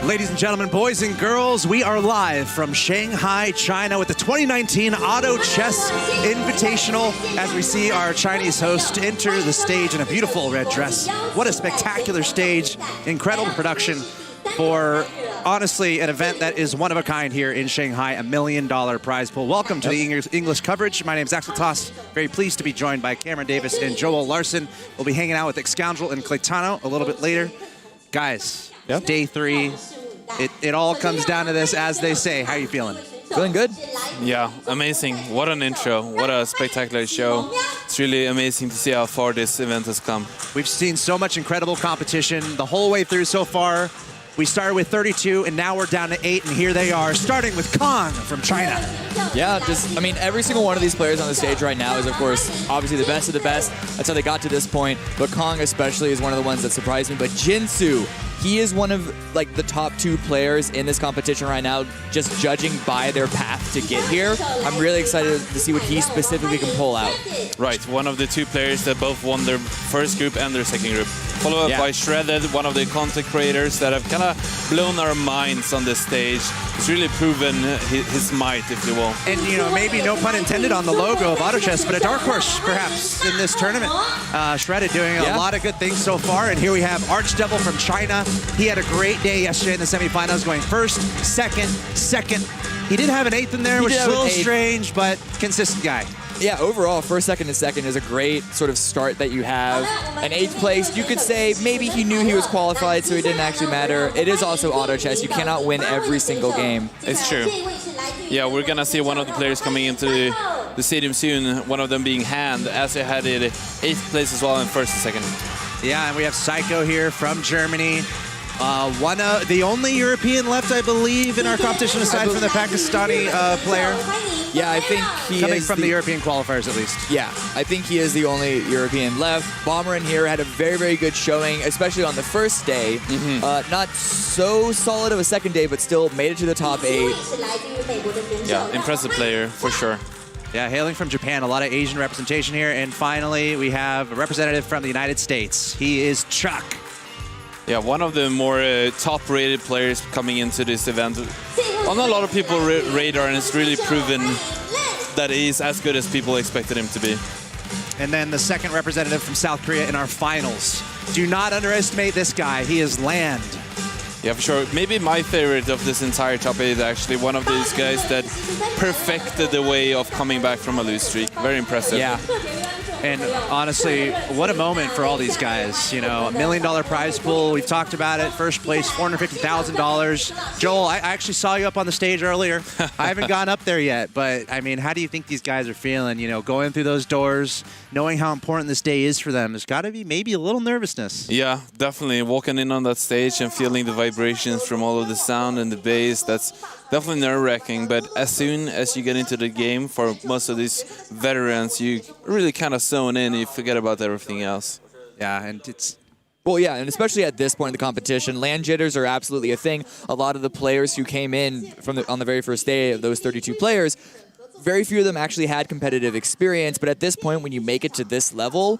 Ladies and gentlemen, boys and girls, we are live from Shanghai, China with the 2019 Auto Chess Invitational as we see our Chinese host enter the stage in a beautiful red dress. What a spectacular stage, incredible production for, honestly, an event that is one of a kind here in Shanghai, $1 million prize pool. Welcome to the English coverage. My name is Axel Toss. Very pleased to be joined by Cameron Davis and Joel Larson. We'll be hanging out with Excoundrel and Claytano a little bit later. Guys, day 3. It all comes down to this, as they say. How are you feeling? Feeling good? Yeah, amazing. What an intro. What a spectacular show. It's really amazing to see how far this event has come. We've seen so much incredible competition the whole way through so far. We started with 32, and now we're down to 8, and here they are, starting with Kong from China. Yeah, I mean, every single one of these players on the stage right now is, of course, obviously the best of the best. That's how they got to this point. But Kong especially is one of the ones that surprised me. But Jinsu, he is one of, like, the top 2 players in this competition right now, just judging by their path to get here. I'm really excited to see what he specifically can pull out. Right, one of the 2 players that both won their first group and their second group. Followed up by Shredded, one of the content creators that have kind of blown our minds on this stage. He's really proven his might, if you will. And, you know, maybe no pun intended on the logo of Auto Chess, but a dark horse, perhaps, in this tournament. Shredded doing a lot of good things so far. And here we have Archdevil from China. He had a great day yesterday in the semifinals, going first, second. He did have an 8th in there, which is a little strange, but consistent guy. Yeah, overall, first, second, and second is a great sort of start that you have. An 8th place, you could say maybe he knew he was qualified, so it didn't actually matter. It is also Auto Chess. You cannot win every single game. It's true. Yeah, we're going to see one of the players coming into the stadium soon, one of them being Hand, as they had it 8th place as well in first and second. Yeah, and we have Psycho here from Germany. The only European left, I believe, in our competition, aside from the Pakistani player. Yeah, I think he coming is from the European qualifiers, at least. Yeah, I think he is the only European left. Bomber in here had a very, very good showing, especially on the first day. Not so solid of a second day, but still made it to the top 8. Yeah, impressive player, for sure. Yeah, hailing from Japan, a lot of Asian representation here. And finally, we have a representative from the United States. He is Chuck. Yeah, one of the more top-rated players coming into this event. On a lot of people's radar, and it's really proven that he's as good as people expected him to be. And then the second representative from South Korea in our finals. Do not underestimate this guy. He is Land. Yeah, for sure. Maybe my favorite of this entire top 8 is actually one of these guys that perfected the way of coming back from a lose streak. Very impressive. Yeah. And honestly, what a moment for all these guys. You know, $1 million prize pool. We've talked about it. First place, $450,000. Joel, I actually saw you up on the stage earlier. I haven't gone up there yet, but I mean, how do you think these guys are feeling? You know, going through those doors, knowing how important this day is for them. There's got to be maybe a little nervousness. Yeah, definitely. Walking in on that stage and feeling the vibrations from all of the sound and the bass, that's definitely nerve-wracking, but as soon as you get into the game, for most of these veterans, you really kind of zone in and you forget about everything else. Yeah, and it's... Well, yeah, and especially at this point in the competition, land jitters are absolutely a thing. A lot of the players who came in on the very first day of those 32 players, very few of them actually had competitive experience, but at this point, when you make it to this level,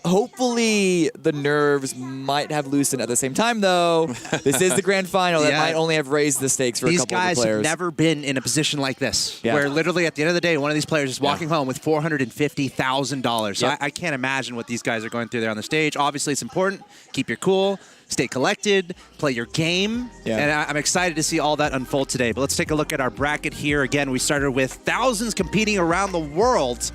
hopefully the nerves might have loosened at the same time, though. This is the grand final. That might only have raised the stakes for a couple of the players. These guys have never been in a position like this, where literally at the end of the day, one of these players is walking home with $450,000. So I can't imagine what these guys are going through there on the stage. Obviously, it's important. Keep your cool. Stay collected, play your game, and I'm excited to see all that unfold today. But let's take a look at our bracket here. Again, we started with thousands competing around the world.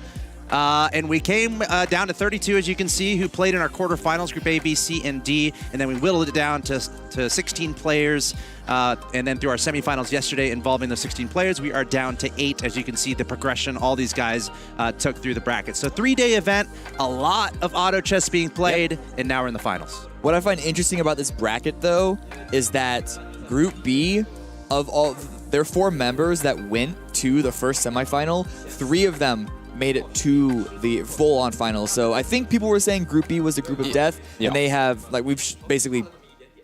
And we came down to 32, as you can see, who played in our quarterfinals, Group A, B, C, and D. And then we whittled it down to 16 players. And then through our semifinals yesterday involving those 16 players, we are down to 8, as you can see the progression all these guys took through the bracket. So 3-day event, a lot of auto chess being played, and now we're in the finals. What I find interesting about this bracket, though, is that Group B, of all, there are 4 members that went to the first semifinal. 3 of them made it to the full-on final. So I think people were saying Group B was the group of death, and they have, like, basically,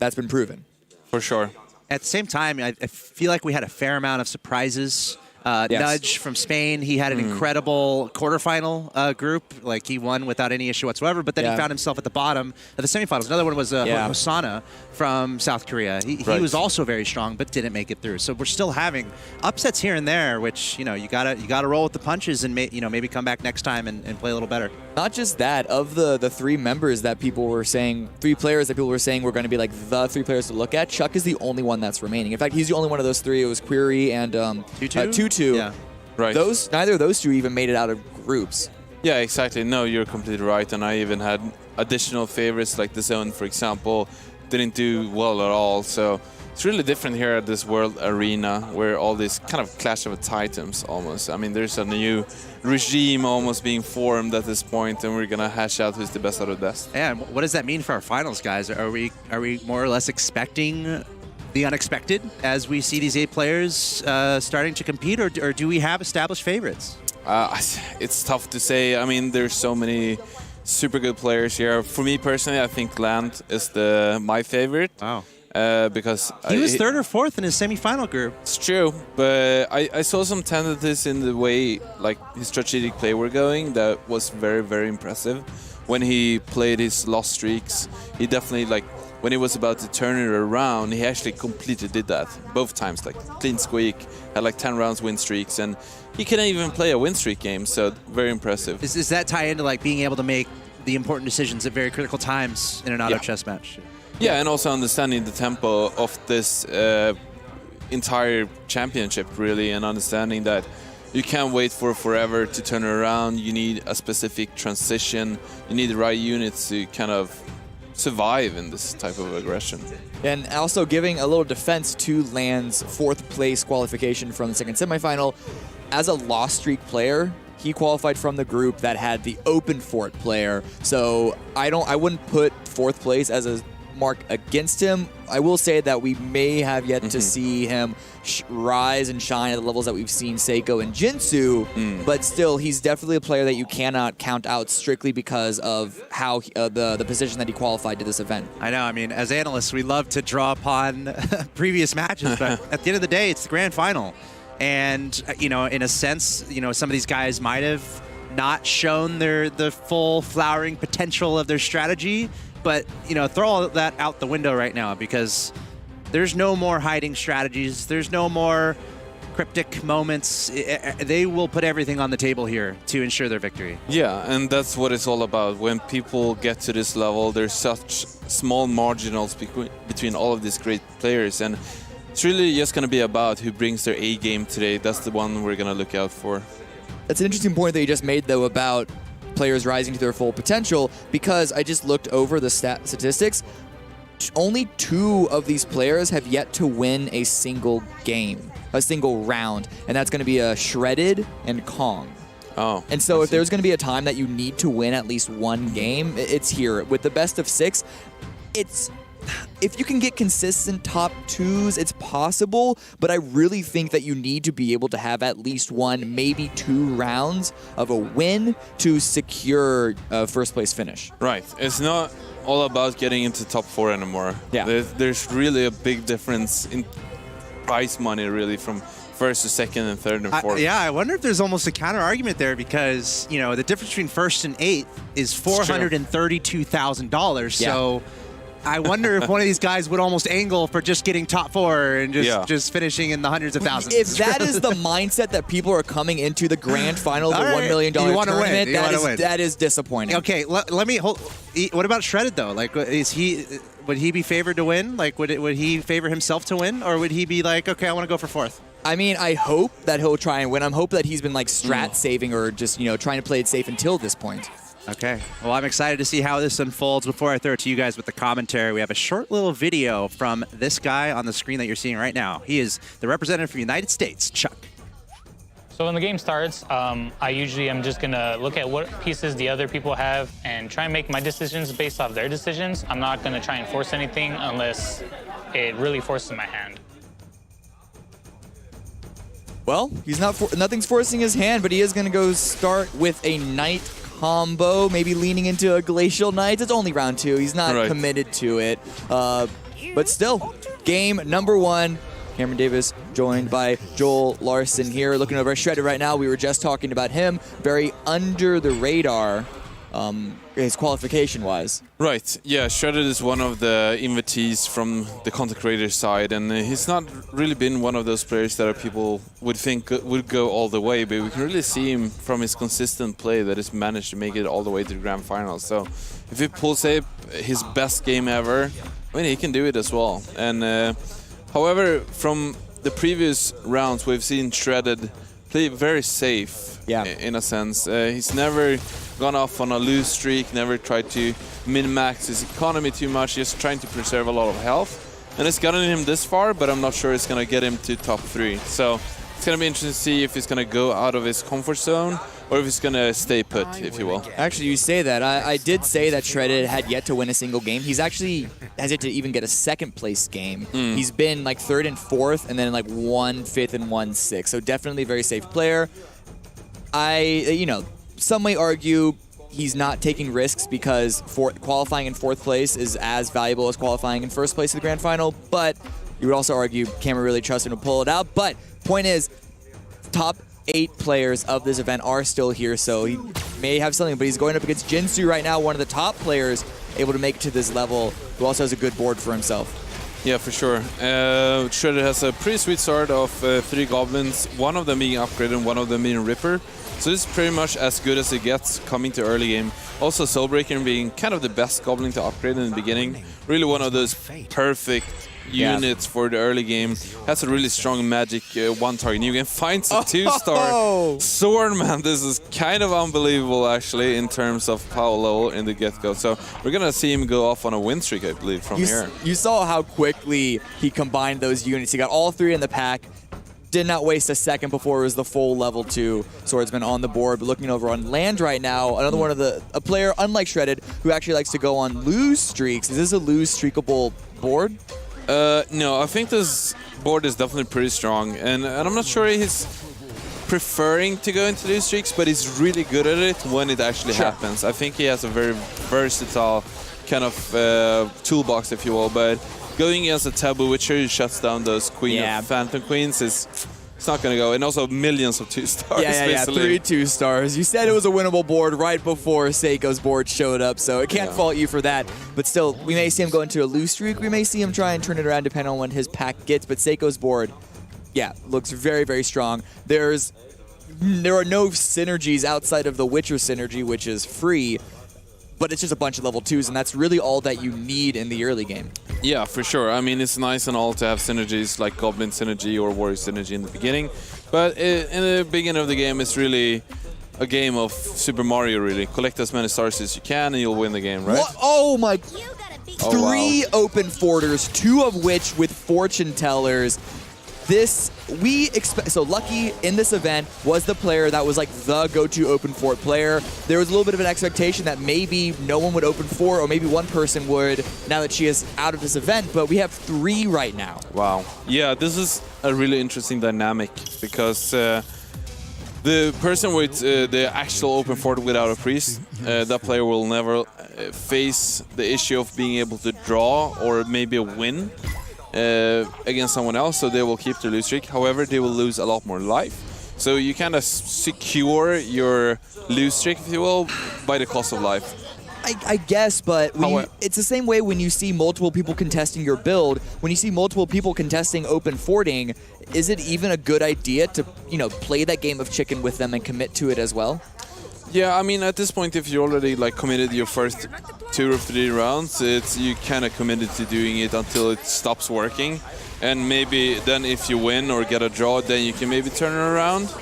that's been proven. For sure. At the same time, I feel like we had a fair amount of surprises Nudge from Spain, he had an incredible quarterfinal group. Like, he won without any issue whatsoever, but then he found himself at the bottom of the semifinals. Another one was Hosanna from South Korea. He was also very strong, but didn't make it through. So we're still having upsets here and there, which, you know, you gotta roll with the punches and maybe come back next time and play a little better. Not just that, of the three members that people were saying, three players that people were saying were going to be like the three players to look at, Chuck is the only one that's remaining. In fact, he's the only one of those three. It was Query and Tutu. Yeah. Right. Neither of those two even made it out of groups. Yeah, exactly. No, you're completely right. And I even had additional favorites like the Zone, for example, didn't do well at all. So it's really different here at this World Arena where all this kind of clash of titans almost. I mean, there's a new regime almost being formed at this point, and we're going to hash out who's the best out of the best. Yeah, and what does that mean for our finals, guys? Are we more or less expecting the unexpected as we see these 8 players starting to compete, or do we have established favorites? It's tough to say. I mean, there's so many super good players here. For me personally, I think Land is my favorite. Wow. Because he was 3rd or 4th in his semifinal group. It's true, but I saw some tendencies in the way like his strategic play were going that was very, very impressive. When he played his lost streaks, he definitely, like, when he was about to turn it around, he actually completely did that both times, like clean squeak, had like 10 rounds win streaks, and he couldn't even play a win streak game, so very impressive. Does that tie into like being able to make the important decisions at very critical times in an auto chess match? Yeah, and also understanding the tempo of this entire championship, really, and understanding that you can't wait for forever to turn it around. You need a specific transition. You need the right units to kind of survive in this type of aggression. And also giving a little defense to Land's 4th place qualification from the second semifinal. As a lost streak player, he qualified from the group that had the open fort player. So I wouldn't put 4th place as a mark against him. I will say that we may have yet to see him rise and shine at the levels that we've seen Seiko and Jinsu, but still, he's definitely a player that you cannot count out strictly because of how the position that he qualified to this event. I know. I mean, as analysts, we love to draw upon previous matches, but at the end of the day, it's the grand final. And, you know, in a sense, you know, some of these guys might have not shown the full flowering potential of their strategy. But, you know, throw all that out the window right now because there's no more hiding strategies. There's no more cryptic moments. They will put everything on the table here to ensure their victory. Yeah, and that's what it's all about. When people get to this level, there's such small marginals between all of these great players. And it's really just going to be about who brings their A game today. That's the one we're going to look out for. That's an interesting point that you just made, though, about players rising to their full potential, because I just looked over the statistics. Only 2 of these players have yet to win a single game, a single round, and that's going to be Shredded and Kong. Oh. And so if there's going to be a time that you need to win at least one game, it's here. With the best of 6, if you can get consistent top 2s, it's possible, but I really think that you need to be able to have at least 1, maybe 2 rounds of a win to secure a first place finish. Right. It's not all about getting into top 4 anymore. Yeah. There's really a big difference in prize money, really, from 1st to 2nd and 3rd and 4th. I wonder if there's almost a counter argument there because, you know, the difference between 1st and 8th is $432,000. Yeah. So I wonder if one of these guys would almost angle for just getting top 4 and just finishing in the hundreds of thousands. If that is the mindset that people are coming into the grand final of the $1 million tournament, that is disappointing. Okay, let me hold. What about Shredded though? Like, would he be favored to win? Like, would he favor himself to win, or would he be like, okay, I want to go for 4th? I mean, I hope that he'll try and win. I'm hoping that he's been like strat saving or just, you know, trying to play it safe until this point. Okay. Well, I'm excited to see how this unfolds. Before I throw it to you guys with the commentary, we have a short little video from this guy on the screen that you're seeing right now. He is the representative for the United States, Chuck. So when the game starts, I usually am just going to look at what pieces the other people have and try and make my decisions based off their decisions. I'm not going to try and force anything unless it really forces my hand. Well, he's nothing's forcing his hand, but he is going to go start with a knight combo, maybe leaning into a Glacial Knight. It's only round 2. He's not committed to it. But still, game number 1. Cameron Davis joined by Joel Larson here. Looking over at Shredded right now, we were just talking about him. Very under the radar, his qualification-wise. Right, yeah, Shredded is one of the invitees from the content creator side, and he's not really been one of those players that people would think would go all the way, but we can really see him from his consistent play that he's managed to make it all the way to the grand finals. So if he pulls up his best game ever, I mean, he can do it as well. And however, from the previous rounds, we've seen Shredded play very safe, in a sense. He's never gone off on a lose streak, never tried to min-max his economy too much, just trying to preserve a lot of health. And it's gotten him this far, but I'm not sure it's going to get him to top 3. So it's going to be interesting to see if he's going to go out of his comfort zone or if he's going to stay put, if you will. Actually, you say that. I did say that Shredded had yet to win a single game. He's actually has yet to even get a second place game. He's been like 3rd and 4th, and then like 1 5th and 1 6th. So definitely a very safe player. Some may argue he's not taking risks because qualifying in 4th place is as valuable as qualifying in 1st place in the grand final. But you would also argue Cameron really trusts him to pull it out. But point is, top 8 players of this event are still here, so he may have something, but he's going up against Jinsu right now, one of the top players able to make it to this level, who also has a good board for himself. Yeah, for sure. Shredded has a pretty sweet start of 3 goblins, one of them being upgraded and one of them being Ripper. So this is pretty much as good as it gets coming to early game. Also Soulbreaker being kind of the best goblin to upgrade in the beginning. Really one of those perfect units for the early game. Has a really strong magic one target new game. Finds a 2-star sword, man. This is kind of unbelievable actually in terms of power level in the get-go. So we're gonna see him go off on a win streak, I believe, from here. You saw how quickly he combined those units. He got all 3 in the pack. Did not waste a second before it was the full level 2 swordsman on the board. But looking over on land right now, another one of a player, unlike Shredded, who actually likes to go on lose streaks. Is this a lose streakable board? No, I think this board is definitely pretty strong, and I'm not sure he's preferring to go into lose streaks, but he's really good at it when it actually happens. I think he has a very versatile kind of toolbox, if you will, but going against a Taboo Witcher who shuts down those Phantom Queens it's not going to go. And also millions of 2-stars. Yeah, 3 2-stars. You said it was a winnable board right before Seiko's board showed up, so it can't fault you for that. But still, we may see him go into a lose streak. We may see him try and turn it around depending on what his pack gets. But Seiko's board, looks very, very strong. There are no synergies outside of the Witcher synergy, which is free. But it's just a bunch of level 2s, and that's really all that you need in the early game. Yeah, for sure. I mean, it's nice and all to have synergies like Goblin synergy or Warrior synergy in the beginning. But in the beginning of the game, it's really a game of Super Mario, really. Collect as many stars as you can, and you'll win the game, right? What? Oh, my... 3 open forters, 2 of which with fortune tellers. So Lucky in this event was the player that was like the go-to open fort player. There was a little bit of an expectation that maybe no one would open fort, or maybe one person would now that she is out of this event, but we have 3 right now. Wow. Yeah, this is a really interesting dynamic because the person with the actual open fort without a priest, that player will never face the issue of being able to draw or maybe a win against someone else, so they will keep their lose streak. However, they will lose a lot more life. So you kind of secure your lose streak, if you will, by the cost of life. I guess, but it's the same way when you see multiple people contesting your build. When you see multiple people contesting open forting, is it even a good idea to, play that game of chicken with them and commit to it as well? Yeah, I mean, at this point, if you already committed your first 2 or 3 rounds, you kind of committed to doing it until it stops working. And maybe then if you win or get a draw, then you can maybe turn it around.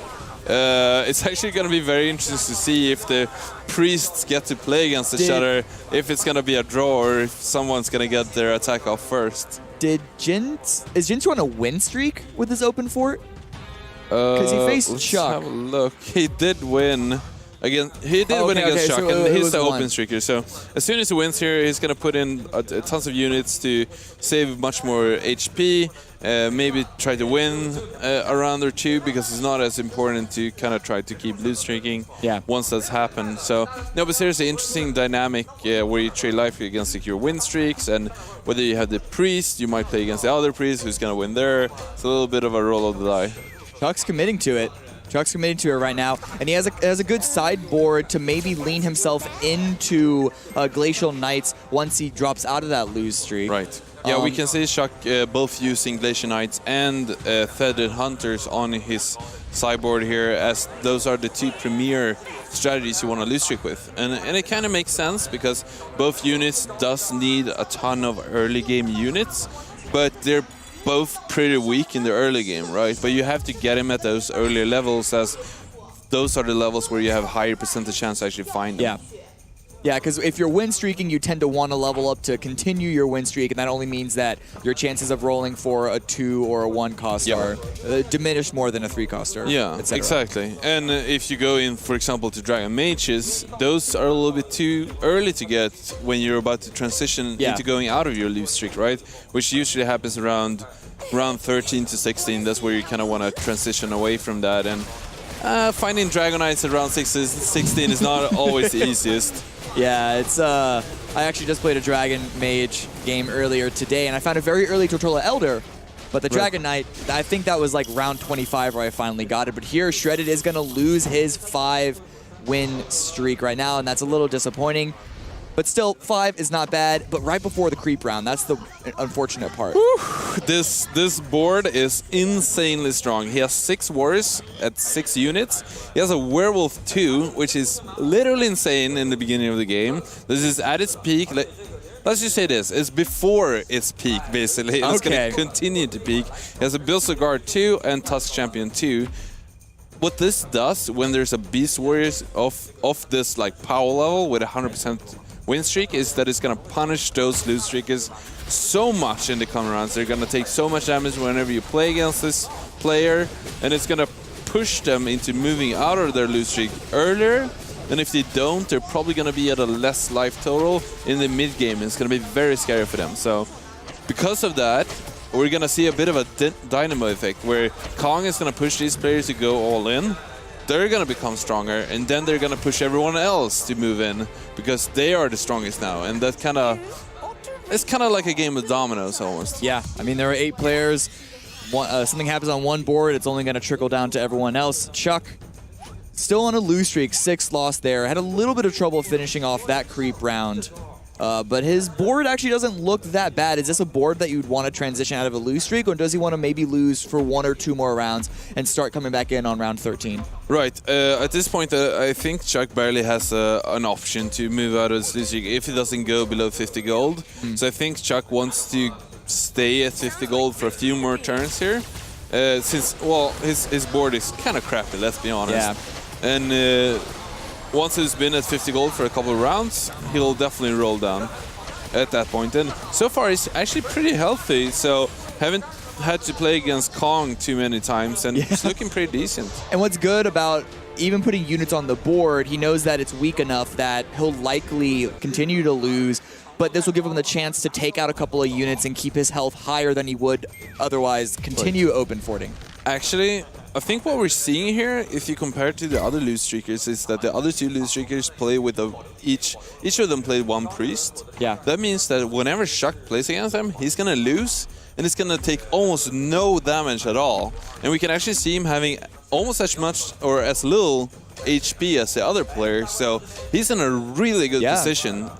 It's actually going to be very interesting to see if the priests get to play against each other, if it's going to be a draw or if someone's going to get their attack off first. Is Jinsu on a win streak with his open fort? Because he faced Chuck. Let's have a look. He did win Again, he did win against Chuck, so and he's was the one. open streaker. So as soon as he wins here, he's going to put in tons of units to save much more HP, maybe try to win a round or two, because it's not as important to kind of try to keep lose streaking once that's happened. So, no, but seriously, interesting dynamic where you trade life against secure win streaks, and whether you have the priest, you might play against the other priest who's going to win there. It's a little bit of a roll of the die. Chuck's committing to it. Chuck's committing to it right now, and he has a good sideboard to maybe lean himself into Glacial Knights once he drops out of that lose streak. Right. Yeah, we can see Chuck both using Glacial Knights and Feathered Hunters on his sideboard here, as those are the two premier strategies you want to lose streak with. And it kind of makes sense, because both units does need a ton of early game units, but they're both pretty weak in the early game, right? But you have to get him at those earlier levels, as those are the levels where you have a higher percentage chance to actually find them. Yeah, because if you're win streaking, you tend to want to level up to continue your win streak, and that only means that your chances of rolling for a 2 or a 1 cost are diminished more than a 3 coster. Yeah, exactly. And if you go in, for example, to Dragon Mages, those are a little bit too early to get when you're about to transition into going out of your lose streak, right? Which usually happens around 13 to 16. That's where you kind of want to transition away from that. And finding Dragon Knights at round 16 is not always the easiest. Yeah, it's I actually just played a Dragon Mage game earlier today, and I found it very early to Tortola Elder, but the Dragon Knight, I think that was like round 25 where I finally got it. But here, Shredded is going to lose his 5-win streak right now, and that's a little disappointing. But still, 5 is not bad, but right before the creep round, that's the unfortunate part. This board is insanely strong. He has 6 warriors at 6 units. He has a werewolf 2, which is literally insane in the beginning of the game. This is at its peak. Let's just say this, it's before its peak, basically. It's going to continue to peak. He has a Bilsa Guard 2 and Tusk Champion 2. What this does when there's a Beast Warriors of this like power level with 100% win streak is that it's going to punish those lose streakers so much in the coming rounds. They're going to take so much damage whenever you play against this player, and it's going to push them into moving out of their lose streak earlier. And if they don't, they're probably going to be at a less life total in the mid game. It's going to be very scary for them. So because of that, we're going to see a bit of a dynamo effect where Kong is going to push these players to go all in. They're going to become stronger, and then they're going to push everyone else to move in because they are the strongest now. And that it's kind of like a game of dominoes almost. Yeah, I mean, there are 8 players. Something happens on one board, it's only going to trickle down to everyone else. Chuck, still on a lose streak, 6 lost there. Had a little bit of trouble finishing off that creep round. But his board actually doesn't look that bad. Is this a board that you'd want to transition out of a lose streak, or does he want to maybe lose for 1 or 2 more rounds and start coming back in on round 13? Right. At this point, I think Chuck barely has an option to move out of his lose streak if he doesn't go below 50 gold. So I think Chuck wants to stay at 50 gold for a few more turns here. Since, well, his board is kind of crappy, let's be honest. Yeah. And once he's been at 50 gold for a couple of rounds, he'll definitely roll down at that point. And so far, he's actually pretty healthy, so haven't had to play against Kong too many times, and he's looking pretty decent. And what's good about even putting units on the board, he knows that it's weak enough that he'll likely continue to lose, but this will give him the chance to take out a couple of units and keep his health higher than he would otherwise continue open forting. Actually, I think what we're seeing here, if you compare to the other lose streakers, is that the other 2 lose streakers play with each of them played 1 priest. Yeah. That means that whenever Chuck plays against them, he's gonna lose, and it's gonna take almost no damage at all. And we can actually see him having almost as much or as little HP as the other player. So he's in a really good position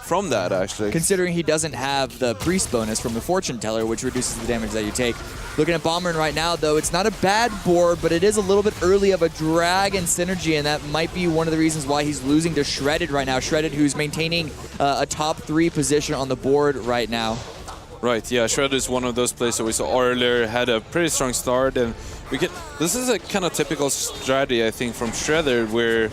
from that, actually. Considering he doesn't have the priest bonus from the fortune teller, which reduces the damage that you take. Looking at Bomberin right now, though, it's not a bad board, but it is a little bit early of a dragon synergy, and that might be one of the reasons why he's losing to Shredded right now. Shredded, who's maintaining a top 3 position on the board right now. Right, yeah, Shredded is one of those players that we saw earlier, had a pretty strong start, and this is a kind of typical strategy, I think, from Shredder, where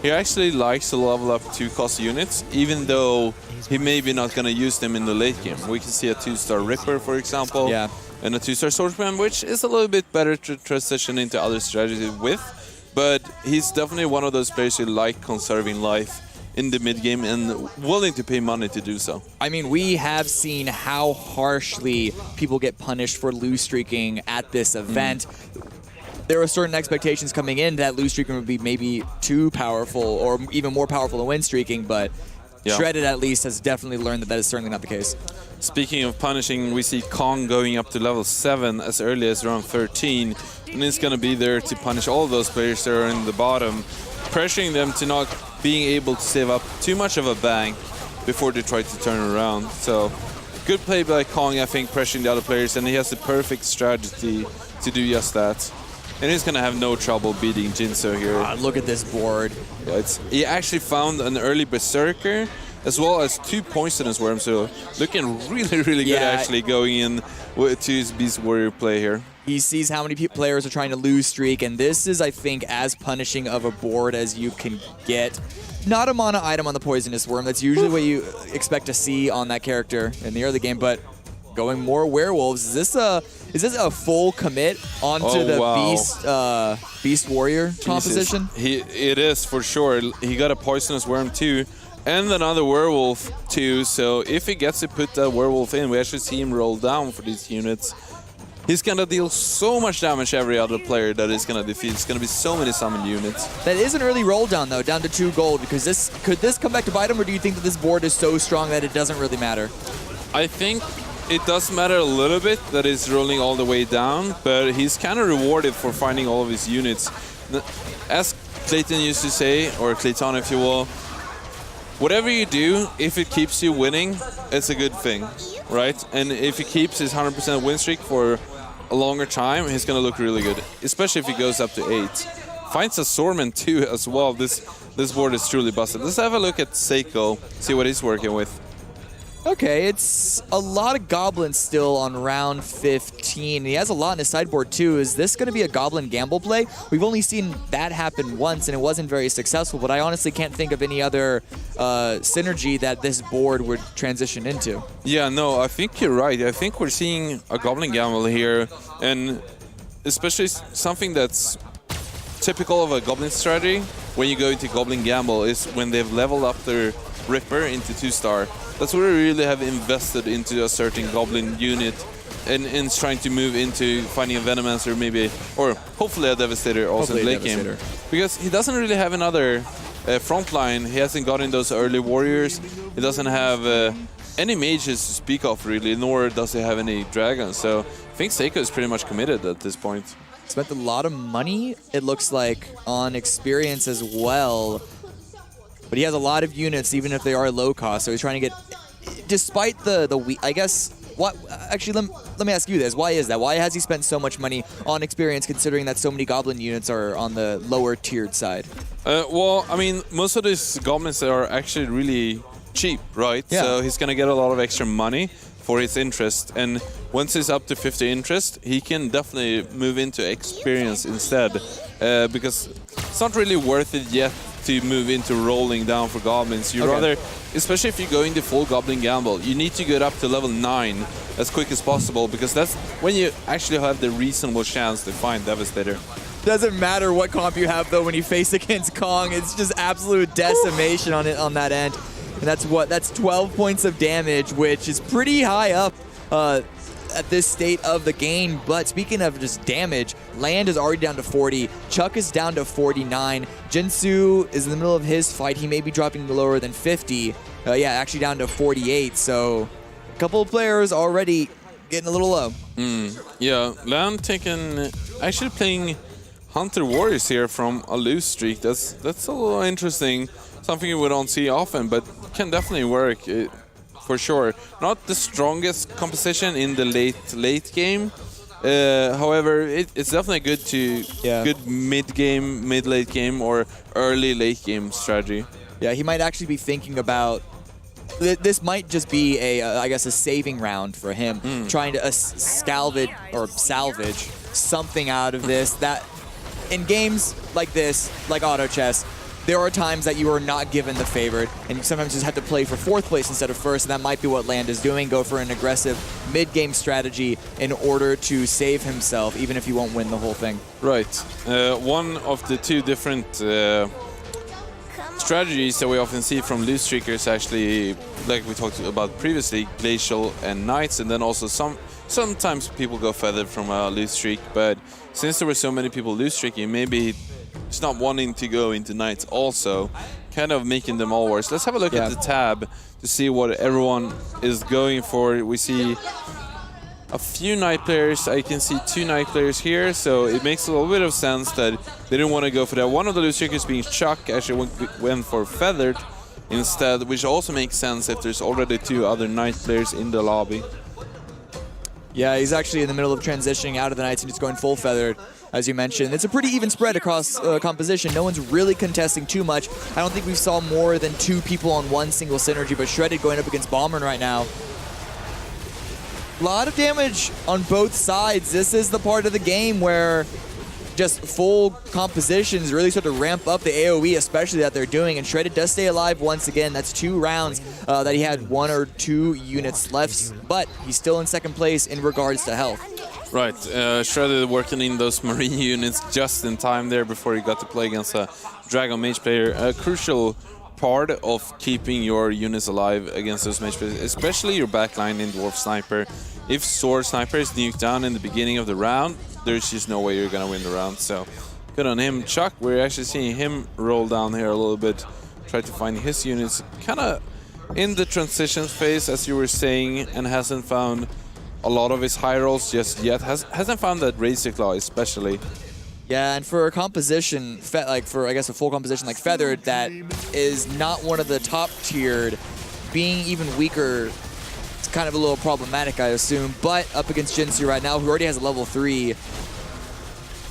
he actually likes to level up 2-cost units, even though he may be not going to use them in the late game. We can see a 2-star Ripper, for example, and a 2-star Swordsman, which is a little bit better to transition into other strategies with. but he's definitely one of those players who like conserving life in the mid game and willing to pay money to do so. I mean, we have seen how harshly people get punished for lose streaking at this event. There were certain expectations coming in that lose streaking would be maybe too powerful or even more powerful than win streaking, but Shredded at least has definitely learned that that is certainly not the case. Speaking of punishing, we see Kong going up to level 7 as early as around 13, and he's going to be there to punish all those players that are in the bottom, pressuring them to not being able to save up too much of a bank before they try to turn around. So, good play by Kong, I think, pressuring the other players, and he has the perfect strategy to do just that. And he's going to have no trouble beating Jinso here. Look at this board. Yeah, he actually found an early Berserker as well as 2 Poisonous Worms, so looking really, really good actually going in to his Beast Warrior play here. He sees how many players are trying to lose streak, and this is, I think, as punishing of a board as you can get. Not a mana item on the Poisonous Worm. That's usually what you expect to see on that character in the early game, but going more werewolves. Is this a full commit onto the Beast Warrior composition? It is for sure. He got a Poisonous Worm too, and another werewolf too. So if he gets to put that werewolf in, we actually see him roll down for these units. He's gonna deal so much damage to every other player that he's gonna defeat. It's gonna be so many summoned units. That is an early roll down though, down to 2 gold. Because could this come back to bite him, or do you think that this board is so strong that it doesn't really matter? I think it does matter a little bit that he's rolling all the way down, but he's kind of rewarded for finding all of his units. As Clayton used to say, or Clayton if you will, whatever you do, if it keeps you winning, it's a good thing, right? And if he keeps his 100% win streak for a longer time, he's going to look really good, especially if he goes up to 8. Finds a Swordman too as well. This board is truly busted. Let's have a look at Seiko, see what he's working with. Okay, it's a lot of goblins still on round 15. He has a lot in his sideboard too. Is this going to be a goblin gamble play? We've only seen that happen once and it wasn't very successful, but I honestly can't think of any other synergy that this board would transition into. Yeah, no, I think you're right. I think we're seeing a goblin gamble here, and especially something that's typical of a goblin strategy when you go into goblin gamble is when they've leveled up their Ripper into 2-star. That's where we really have invested into a certain goblin unit and trying to move into finding a Venomancer maybe, or hopefully a Devastator also in late game. Because he doesn't really have another front line. He hasn't gotten those early warriors. He doesn't have any mages to speak of really, nor does he have any dragons. So I think Seiko is pretty much committed at this point. Spent a lot of money, it looks like, on experience as well. But he has a lot of units, even if they are low cost. So he's trying to get, despite the I guess, what? Actually, let me ask you this: why is that? Why has he spent so much money on experience, considering that so many goblin units are on the lower tiered side? Well, I mean, most of these goblins are actually really cheap, right? Yeah. So he's gonna get a lot of extra money for his interest, and once he's up to 50 interest, he can definitely move into experience instead, because it's not really worth it yet to move into rolling down for goblins. You rather, especially if you go into full goblin gamble, you need to get up to level 9 as quick as possible, because that's when you actually have the reasonable chance to find Devastator. Doesn't matter what comp you have though when you face against Kong, it's just absolute decimation on it on that end. And that's 12 points of damage, which is pretty high up at this state of the game. But speaking of just damage, Land is already down to 40. Chuck is down to 49. Jinsu is in the middle of his fight. He may be dropping lower than 50. Yeah, actually down to 48. So a couple of players already getting a little low. Yeah, Land actually playing Hunter Warriors here from a lose streak. That's a little interesting. Something we don't see often, but can definitely work. For sure. Not the strongest composition in the late game. However, it's definitely good mid-game, mid-late game, or early late game strategy. Yeah, he might actually be thinking about this might just be I guess a saving round for him, trying to salvage something out of this. That in games like this, like Auto Chess, there are times that you are not given the favorite, and you sometimes just have to play for 4th place instead of 1st, and that might be what Land is doing. Go for an aggressive mid-game strategy in order to save himself, even if you won't win the whole thing. Right. One of the two different strategies that we often see from loose streakers, actually, like we talked about previously, Glacial and Knights, and then also sometimes people go feathered from a loose streak, but since there were so many people loose streaking, maybe it's not wanting to go into Knights also, kind of making them all worse. Let's have a look at the tab to see what everyone is going for. We see a few Knight players. I can see 2 Knight players here, so it makes a little bit of sense that they didn't want to go for that. One of the loose streakers, being Chuck, actually went for feathered instead, which also makes sense if there's already 2 other Knight players in the lobby. Yeah, he's actually in the middle of transitioning out of the Knights and just going full feathered, as you mentioned. It's a pretty even spread across composition. No one's really contesting too much. I don't think we saw more than 2 people on one single synergy, but Shredded going up against Bomber right now. A lot of damage on both sides. This is the part of the game where just full compositions really start to ramp up the AoE, especially that they're doing. And Shredded does stay alive once again. That's 2 rounds that he had 1 or 2 units left, but he's still in 2nd place in regards to health. Right, Shredded working in those marine units just in time there before he got to play against a Dragon Mage player. A crucial part of keeping your units alive against those mage players, especially your backline in Dwarf Sniper. If Sword Sniper is nuked down in the beginning of the round, there's just no way you're gonna win the round, so good on him. Chuck, we're actually seeing him roll down here a little bit, try to find his units, kind of in the transition phase, as you were saying, and hasn't found a lot of his high rolls just yet. Hasn't found that Razor Claw especially. Yeah, and for a composition, like for, I guess, a full composition like Feathered, that is not one of the top tiered, being even weaker, it's kind of a little problematic, I assume. But up against Jinsu right now, who already has a level 3.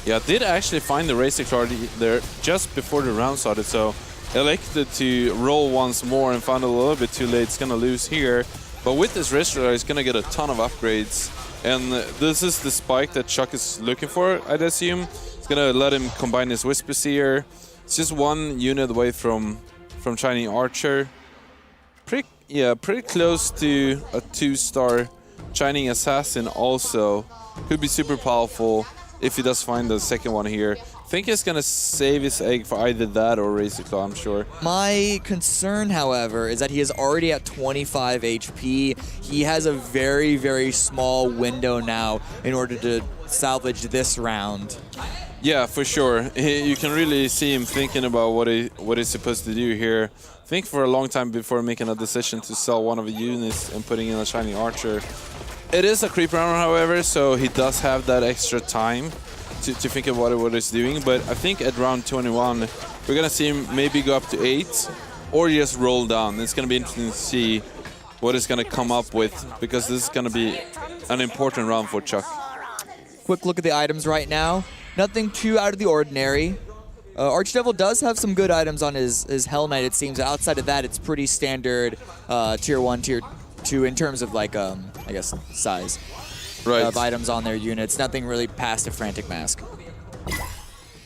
Yeah, did actually find the Razor Claw there just before the round started, so elected to roll once more and found it a little bit too late. It's gonna lose here. But with this Razor Claw, he's gonna get a ton of upgrades. And this is the spike that Chuck is looking for, I'd assume. It's gonna let him combine his Whisper Seer. It's just 1 unit away from Shining Archer. Pretty close to a 2-star Shining Assassin also. Could be super powerful if he does find the second one here. I think he's gonna save his egg for either that or Razor Claw, I'm sure. My concern, however, is that he is already at 25 HP. He has a very, very small window now in order to salvage this round. Yeah, for sure. You can really see him thinking about what he's supposed to do here. Think for a long time before making a decision to sell one of the units and putting in a Shining Archer. It is a creep round, however, so he does have that extra time to think about what he's doing. But I think at round 21, we're going to see him maybe go up to 8 or just roll down. It's going to be interesting to see what he's going to come up with, because this is going to be an important round for Chuck. Quick look at the items right now. Nothing too out of the ordinary. Archdevil does have some good items on his Hell Knight, it seems. Outside of that, it's pretty standard tier 1, tier 2 in terms of, like, I guess, size of items on their units. Nothing really past a Frantic Mask.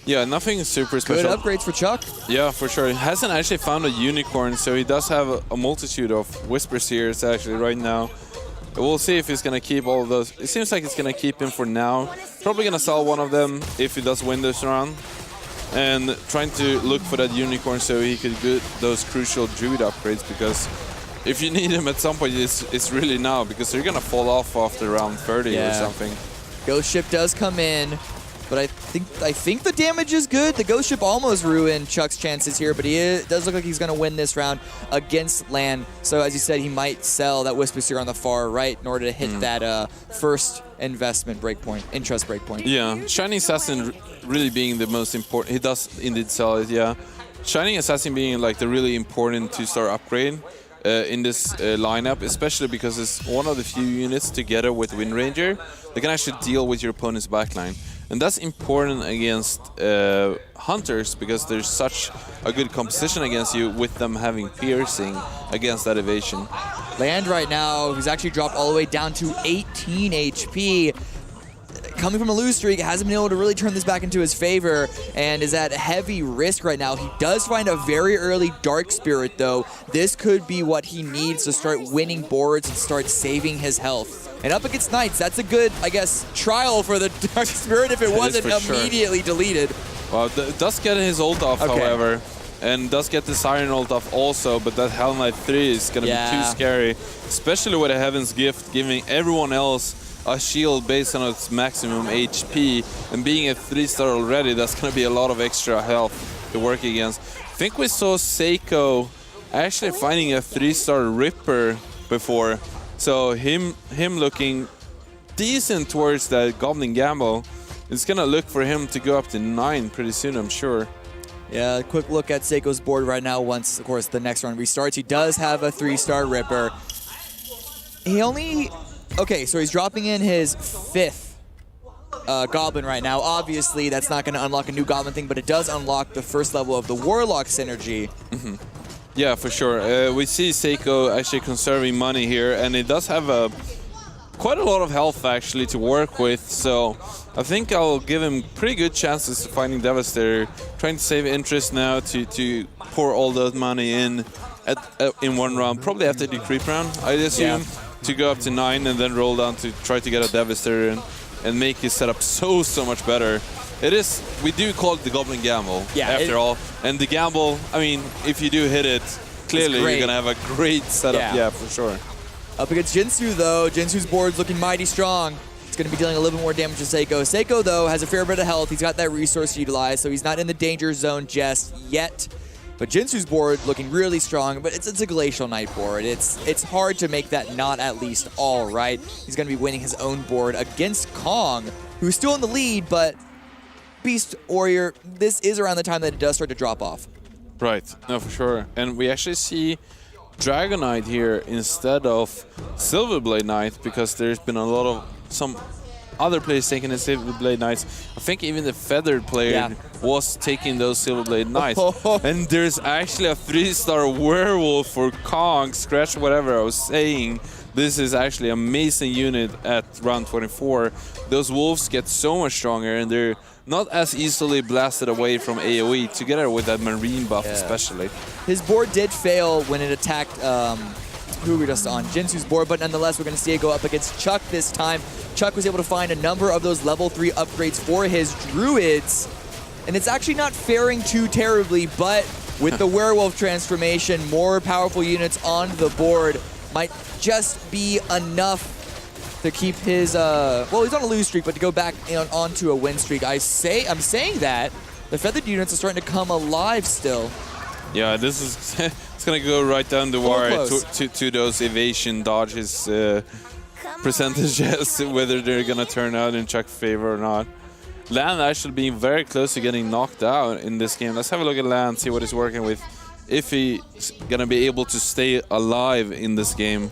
Yeah, nothing super special. Good upgrades for Chuck. Yeah, for sure. He hasn't actually found a Unicorn, so he does have a multitude of Whisper Seers actually right now. We'll see if he's going to keep all of those. It seems like he's going to keep him for now. Probably going to sell one of them if he does win this round. And trying to look for that Unicorn so he could get those crucial Druid upgrades, because if you need him at some point, it's really now, because they're going to fall off after round 30 or something. Ghost Ship does come in, but I think the damage is good. The Ghost Ship almost ruined Chuck's chances here, but he does look like he's going to win this round against Land. So as you said, he might sell that Whisper Seer on the far right in order to hit that first investment breakpoint, interest breakpoint. Yeah, Shining Assassin really being the most important. He does indeed sell it, yeah. Shining Assassin being like the really important 2-star upgrade in this lineup, especially because it's one of the few units together with Wind Ranger that can actually deal with your opponent's backline. And that's important against hunters, because there's such a good composition against you with them having piercing against that evasion. Land right now, he's actually dropped all the way down to 18 HP. coming from a lose streak, hasn't been able to really turn this back into his favor, and is at heavy risk right now. He does find a very early Dark Spirit, though. This could be what he needs to start winning boards and start saving his health. And up against Knights, that's a good, I guess, trial for the Dark Spirit if it wasn't immediately deleted. Well, does get his ult off, however, and does get the Siren ult off also, but that Hell Knight 3 is going to be too scary, especially with a Heaven's Gift giving everyone else a shield based on its maximum HP, and being a 3-star already, that's going to be a lot of extra health to work against. I think we saw Seiko actually finding a 3-star Ripper before, so him looking decent towards that Goblin Gamble. It's going to look for him to go up to 9 pretty soon, I'm sure. Yeah, quick look at Seiko's board right now once, of course, the next round restarts. He does have a 3-star Ripper. He only... Okay, so he's dropping in his 5th Goblin right now. Obviously, that's not going to unlock a new Goblin thing, but it does unlock the first level of the Warlock synergy. Yeah, for sure. We see Seiko actually conserving money here, and it does have quite a lot of health actually to work with, so I think I'll give him pretty good chances to finding Devastator. Trying to save interest now to pour all that money in one round, probably after the creep round, I'd assume, to go up to 9 and then roll down to try to get a Devastator and make his setup so much better. It is, we do call it the Goblin Gamble, after all. And the Gamble, I mean, if you do hit it, clearly you're going to have a great setup, yeah, for sure. Up against Jinsu, though. Jinsu's board's looking mighty strong. It's going to be dealing a little bit more damage to Seiko. Seiko, though, has a fair bit of health. He's got that resource to utilize, so he's not in the danger zone just yet. But Jinsu's board looking really strong, but it's a Glacial Knight board. It's hard to make that not at least all right. He's going to be winning his own board against Kong, who's still in the lead, but Beast Warrior, this is around the time that it does start to drop off. Right, no, for sure. And we actually see Dragon Knight here instead of Silverblade Knight, because there's been a lot of some other players taking the Silverblade Knights. I think even the Feathered player was taking those Silverblade Knights. And there's actually a 3-star Werewolf for Kong, scratch whatever I was saying. This is actually an amazing unit at round 24. Those wolves get so much stronger, and they're not as easily blasted away from AoE, together with that marine buff especially. His board did fail when it attacked, who were we just on? Jinsu's board, but nonetheless, we're going to see it go up against Chuck this time. Chuck was able to find a number of those level 3 upgrades for his Druids, and it's actually not faring too terribly, but with the Werewolf transformation, more powerful units on the board might just be enough to keep his, well, he's on a lose streak, but to go back onto a win streak. I'm saying that the Feathered units are starting to come alive still. Yeah, this is it's gonna go right down the wire to those evasion dodges percentages, whether they're gonna turn out in Chuck's favor or not. Land actually being very close to getting knocked out in this game. Let's have a look at Land, see what he's working with, if he's gonna be able to stay alive in this game.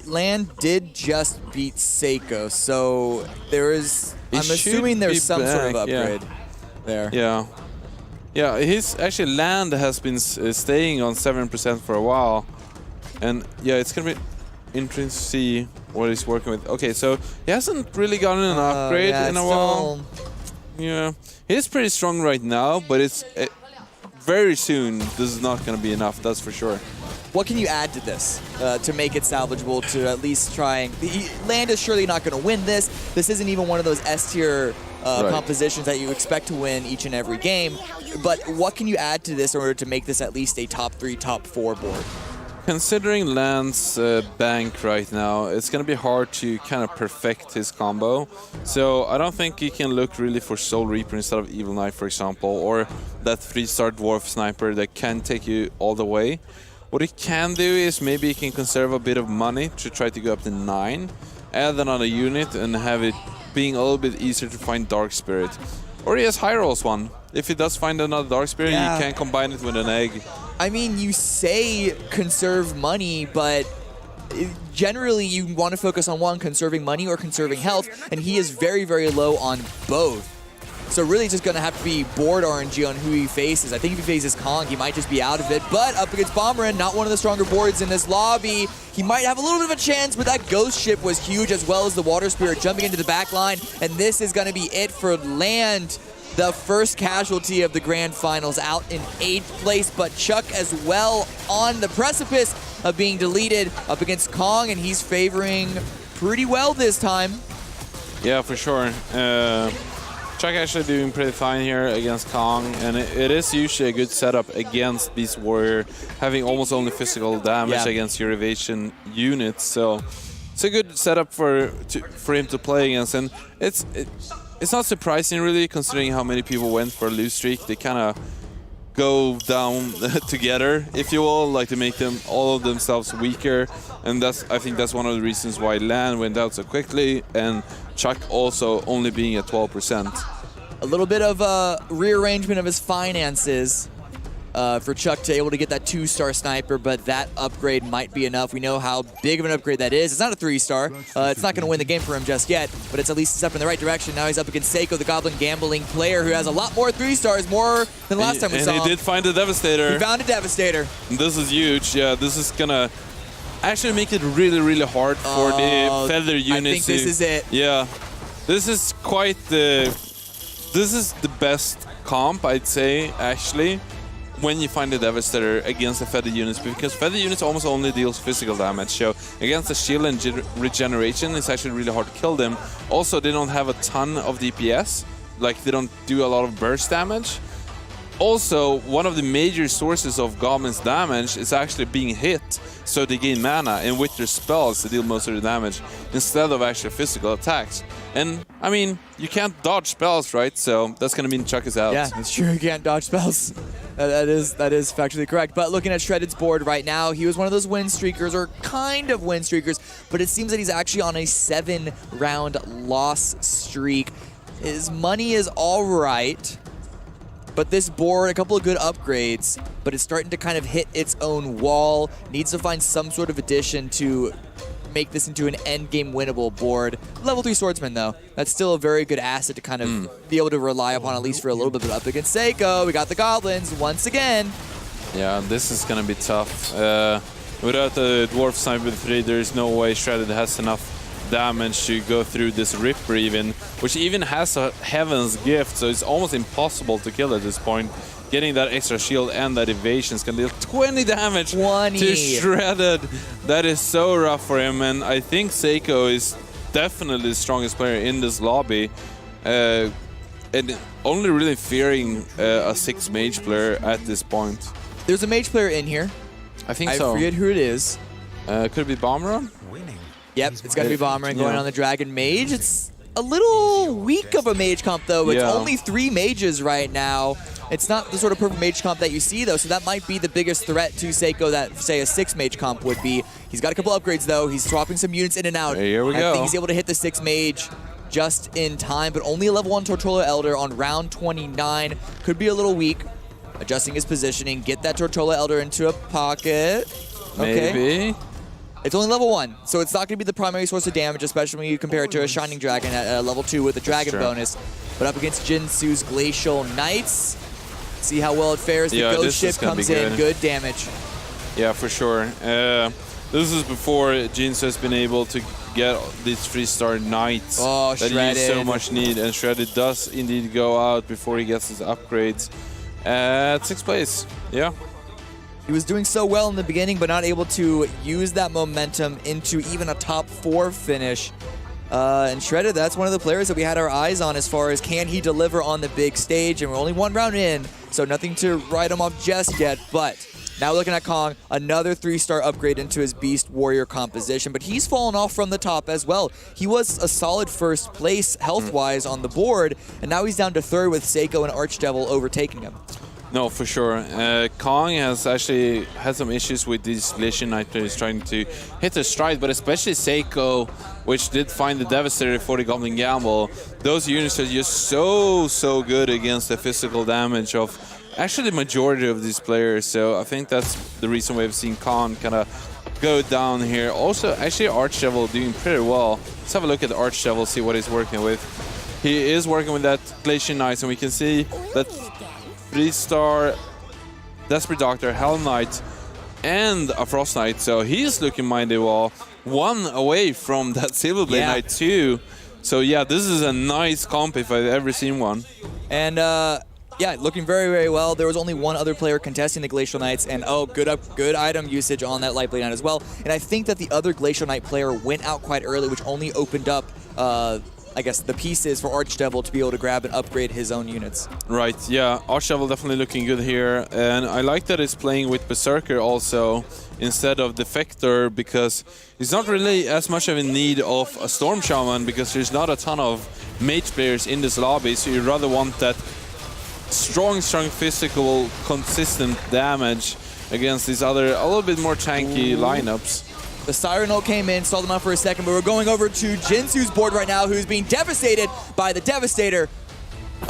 Land did just beat Seiko, so there is, I'm assuming there's some sort of upgrade there. Yeah. Yeah, his actually Land has been staying on 7% for a while. And yeah, it's going to be interesting to see what he's working with. Okay, so he hasn't really gotten an upgrade in a while. Yeah, he's pretty strong right now, but it's very soon this is not going to be enough, that's for sure. What can you add to this to make it salvageable, to at least try and... Land is surely not going to win this. This isn't even one of those S-tier compositions that you expect to win each and every game. But what can you add to this in order to make this at least a top 3, top 4 board? Considering Land's bank right now, it's going to be hard to kind of perfect his combo. So I don't think he can look really for Soul Reaper instead of Evil Knight, for example, or that 3-star Dwarf Sniper that can take you all the way. What he can do is maybe he can conserve a bit of money to try to go up to 9, add another unit, and have it being a little bit easier to find Dark Spirit. Or he has High Rolls one. If he does find another Dark Spirit, he can combine it with an egg. I mean, you say conserve money, but generally you want to focus on one, conserving money or conserving health, and he is very, very low on both. So really, it's just going to have to be board RNG on who he faces. I think if he faces Kong, he might just be out of it. But up against Bomberin, not one of the stronger boards in this lobby. He might have a little bit of a chance, but that Ghost Ship was huge, as well as the Water Spirit jumping into the back line. And this is going to be it for Land. The first casualty of the grand finals, out in 8th place, but Chuck as well on the precipice of being deleted up against Kong, and he's favoring pretty well this time. Yeah, for sure. Chuck actually doing pretty fine here against Kong, and it is usually a good setup against Beast Warrior, having almost only physical damage against your evasion units. So it's a good setup for him to play against, and it's not surprising really, considering how many people went for a lose streak. They kind of go down together, if you will, like to make them all of themselves weaker, and I think that's one of the reasons why Lan went out so quickly, and Chuck also only being at 12%. A little bit of a rearrangement of his finances for Chuck to able to get that 2-star sniper, but that upgrade might be enough. We know how big of an upgrade that is. It's not a 3-star. It's not going to win the game for him just yet, but it's at least a step in the right direction. Now he's up against Seiko, the Goblin Gambling player, who has a lot more 3-stars, more than last time we saw him. And he did find a Devastator. He found a Devastator. And this is huge. Yeah, this is going to actually make it really, really hard for the Feather units. I think this is it. Yeah. This is quite this is the best comp, I'd say, actually, when you find a Devastator against the Feather units, because Feather units almost only deals physical damage, so against the shield and regeneration, it's actually really hard to kill them. Also, they don't have a ton of DPS, like they don't do a lot of burst damage. Also, one of the major sources of Goblin's damage is actually being hit, so they gain mana, and with their spells they deal most of the damage, instead of actual physical attacks. And, I mean, you can't dodge spells, right? So that's going to mean Chuck is out. Yeah, it's true, you can't dodge spells. That is factually correct. But looking at Shredded's board right now, he was one of those win streakers, or kind of win streakers, but it seems that he's actually on a 7-round loss streak. His money is all right, but this board, a couple of good upgrades, but it's starting to kind of hit its own wall. Needs to find some sort of addition to make this into an endgame winnable board. Level 3 Swordsman, though. That's still a very good asset to kind of be able to rely upon, at least for a little bit. But up against Seiko, we got the Goblins once again. Yeah, this is going to be tough. Without the Dwarf Sniper 3, there's no way Shredded has enough damage to go through this Ripper even, which even has a Heaven's Gift, so it's almost impossible to kill at this point. Getting that extra shield and that evasion is going to deal 20 damage to Shredded. That is so rough for him, and I think Seiko is definitely the strongest player in this lobby. And only really fearing a 6 mage player at this point. There's a mage player in here. I think so. I forget who it is. Could it be Bomberon? Yep, it's got to be Bomberon going on the Dragon Mage. It's a little weak of a mage comp, though. It's only 3 mages right now. It's not the sort of perfect mage comp that you see, though, so that might be the biggest threat to Seiko that, say, a 6 mage comp would be. He's got a couple upgrades, though. He's swapping some units in and out. Here we go. I think he's able to hit the 6 mage just in time, but only a level 1 Tortola Elder on round 29. Could be a little weak. Adjusting his positioning, get that Tortola Elder into a pocket. Okay. Maybe. It's only level 1, so it's not going to be the primary source of damage, especially when you compare it to a Shining Dragon at level 2 with the Dragon bonus. But up against Jinsu's Glacial Knights, see how well it fares. The Ghost Ship comes in, good damage. Yeah, for sure. This is before Jinsu has been able to get these 3-star Knights that he so much need, and Shredded does indeed go out before he gets his upgrades at 6th place. Yeah. He was doing so well in the beginning, but not able to use that momentum into even a top 4 finish. And Shredded, that's one of the players that we had our eyes on as far as can he deliver on the big stage. And we're only 1 round in, so nothing to write him off just yet. But now looking at Kong, another 3-star upgrade into his Beast Warrior composition. But he's fallen off from the top as well. He was a solid 1st place health-wise on the board, and now he's down to 3rd with Seiko and Archdevil overtaking him. No, for sure. Kong has actually had some issues with these Legion Knight players trying to hit the stride, but especially Seiko, which did find the Devastator for the Goblin Gamble. Those units are just so good against the physical damage of actually the majority of these players. So I think that's the reason we've seen Kong kind of go down here. Also, actually, Archdevil doing pretty well. Let's have a look at Archdevil, see what he's working with. he is working with that Glacier Knights, and we can see that 3-star Desperate Doctor, Hell Knight, and a Frost Knight. So he's looking mighty well. One away from that Silverblade Knight too. So yeah, this is a nice comp if I've ever seen one. And yeah, looking very, very well. There was only one other player contesting the Glacial Knights, and good item usage on that Lightblade Knight as well. And I think that the other Glacial Knight player went out quite early, which only opened up I guess, the pieces for Archdevil to be able to grab and upgrade his own units. Right, yeah, Archdevil definitely looking good here. And I like that it's playing with Berserker also instead of Defector, because he's not really as much of a need of a Storm Shaman, because there's not a ton of mage players in this lobby, so you rather want that strong physical, consistent damage against these other, a little bit more tanky lineups. The Siren ult came in, stalled them out for a second, but we're going over to Jinsu's board right now, who's being devastated by the Devastator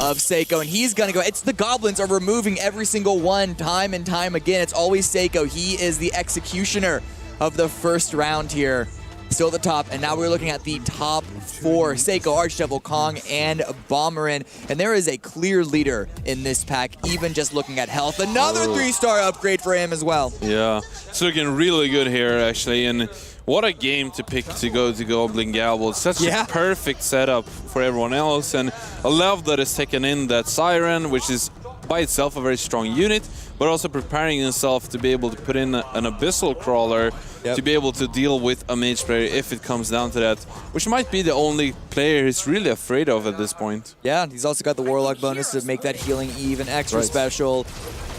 of Seiko, and he's gonna go. It's the Goblins are removing every single one time and time again. It's always Seiko. He is the executioner of the first round here. Still at the top, and now we're looking at the top four: Seiko, Archdevil, Kong, and Bomberin. And there is a clear leader in this pack, even just looking at health. Another 3-star upgrade for him as well. Yeah, it's looking really good here, actually. And what a game to pick to go to Goblin Gabble. It's such a perfect setup for everyone else. And I love that it's taken in that Siren, which is by itself a very strong unit, but also preparing himself to be able to put in an Abyssal Crawler to be able to deal with a mage player if it comes down to that, which might be the only player he's really afraid of at this point. Yeah, he's also got the Warlock bonus to make that healing even extra special.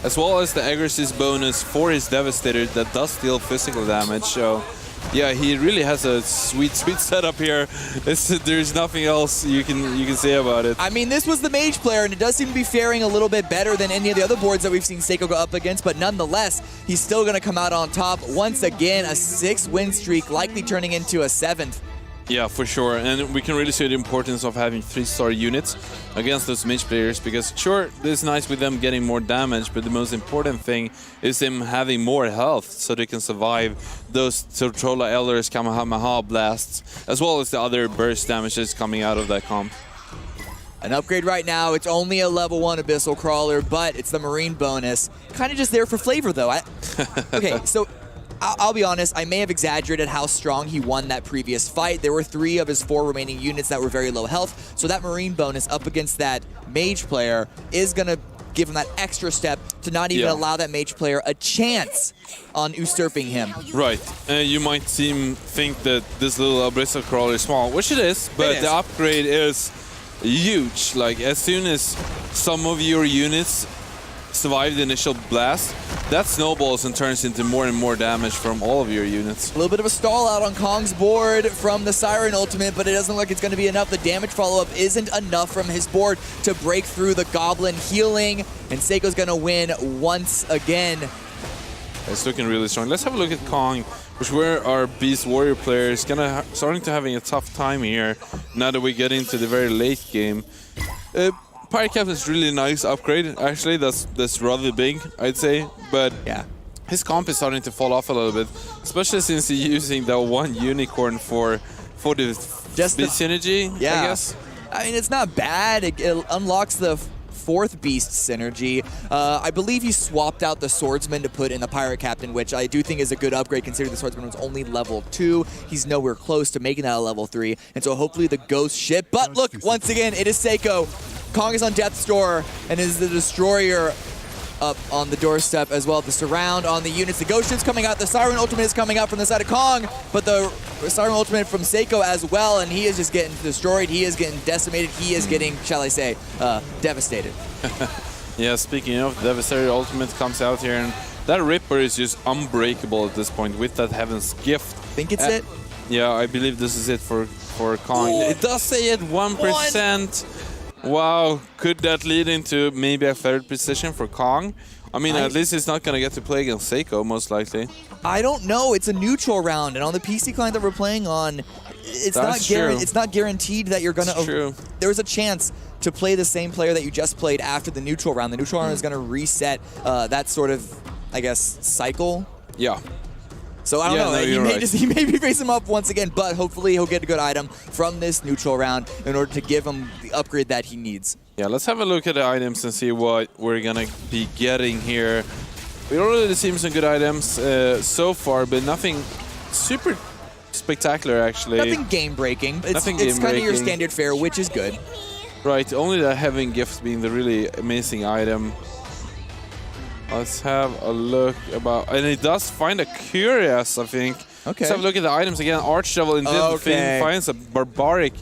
As well as the Aggressive bonus for his Devastator that does deal physical damage, so yeah, he really has a sweet setup here. There's nothing else you can say about it. I mean, this was the mage player, and it does seem to be faring a little bit better than any of the other boards that we've seen Seiko go up against, but nonetheless, he's still going to come out on top. Once again, a 6-win streak, likely turning into a 7th. Yeah, for sure, and we can really see the importance of having 3-star units against those mage players, because sure, it's nice with them getting more damage, but the most important thing is them having more health so they can survive those Tortola Elders, Kamehameha blasts, as well as the other burst damages coming out of that comp. An upgrade right now, it's only a level 1 Abyssal Crawler, but it's the Marine bonus. Kind of just there for flavor, though. Okay, so I'll be honest, I may have exaggerated how strong he won that previous fight. There were 3 of his 4 remaining units that were very low health, so that Marine bonus up against that Mage player is going to give him that extra step to not even allow that Mage player a chance on usurping him. Right, you might think that this little Abyssal Crawler is small, which it is, but the upgrade is huge. Like, as soon as some of your units survive the initial blast, that snowballs and turns into more and more damage from all of your units. A little bit of a stall out on Kong's board from the Siren ultimate, but it doesn't look like it's going to be enough. The damage follow-up isn't enough from his board to break through the Goblin healing, and Seiko's going to win once again. It's looking really strong. Let's have a look at Kong, which where our Beast Warrior player is starting to having a tough time here now that we get into the very late game. Pirate Cap is really nice upgrade, actually. That's rather big, I'd say. But yeah, his comp is starting to fall off a little bit, especially since he's using the one unicorn for the beast synergy, I guess. I mean, it's not bad. It unlocks the 4th beast synergy. I believe he swapped out the swordsman to put in the pirate captain, which I do think is a good upgrade considering the swordsman was only level 2. He's nowhere close to making that a level 3, and so hopefully the ghost ship. But look, once again, it is Seiko. Kong is on Death's Door and is the destroyer up on the doorstep as well. The surround on the units. The ghost ship's coming out. The Siren ultimate is coming out from the side of Kong, but the Siren ultimate from Seiko as well, and he is just getting destroyed. He is getting decimated. He is getting, shall I say, devastated. Yeah, speaking of, Devastator ultimate comes out here, and that Ripper is just unbreakable at this point with that Heaven's Gift. Think it's it? Yeah, I believe this is it for Kong. Ooh. It does say it 1%. Wow, could that lead into maybe a 3rd position for Kong? I mean, at least it's not going to get to play against Seiko, most likely. I don't know. It's a neutral round, and on the PC client that we're playing on, it's not guaranteed that you're going to... True. There's a chance to play the same player that you just played after the neutral round. The neutral round is going to reset that sort of, I guess, cycle. Yeah. So I don't know. He may be facing him up once again, but hopefully he'll get a good item from this neutral round in order to give him the upgrade that he needs. Yeah, let's have a look at the items and see what we're gonna be getting here. We already seen some good items so far, but nothing super spectacular actually. Nothing game-breaking. It's kind of your standard fare, which is good. Right, only the Heaven Gift being the really amazing item. Let's have a look about, and it does find a Curious, I think. Okay. Let's have a look at the items again. Archdevil indeed finds a Barbaric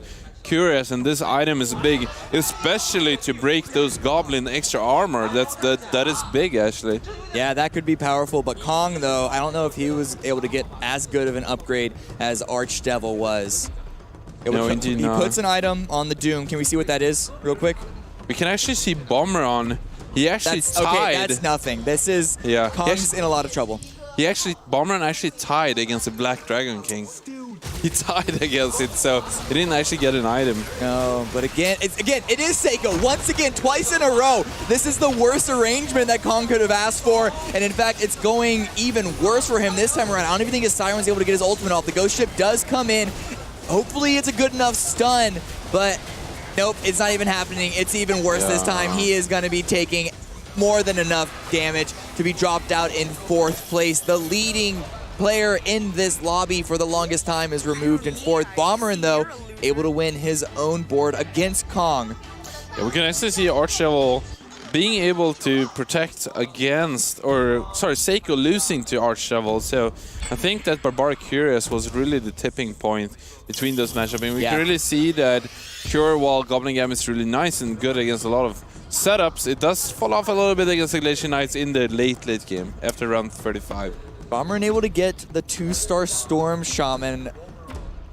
Curious, and this item is big, especially to break those Goblin extra armor. That is big, actually. Yeah, that could be powerful, but Kong, though, I don't know if he was able to get as good of an upgrade as Archdevil was. No, indeed he not. puts an item on the Doom. Can we see what that is real quick? We can actually see Bomber on. He actually tied. Okay, that's nothing. This is Kong's in a lot of trouble. Bomber actually tied against the Black Dragon King. He tied against it, so he didn't actually get an item. No, but again, it is Seiko. Once again, twice in a row. This is the worst arrangement that Kong could have asked for, and in fact, it's going even worse for him this time around. I don't even think his Siren's able to get his ultimate off. The Ghost Ship does come in. Hopefully, it's a good enough stun, but nope, it's not even happening. It's even worse this time. He is going to be taking more than enough damage to be dropped out in 4th place. The leading player in this lobby for the longest time is removed in 4th. Bomberin, though, able to win his own board against Kong. Yeah, we can actually see Archdevil being able to protect against, Seiko losing to Archdevil. So I think that Barbaric Curious was really the tipping point between those matchups. I mean, we can really see that Cure, while Goblin Gam is really nice and good against a lot of setups, it does fall off a little bit against the Glacier Knights in the late game after round 35. Bomberin able to get the 2-star Storm Shaman.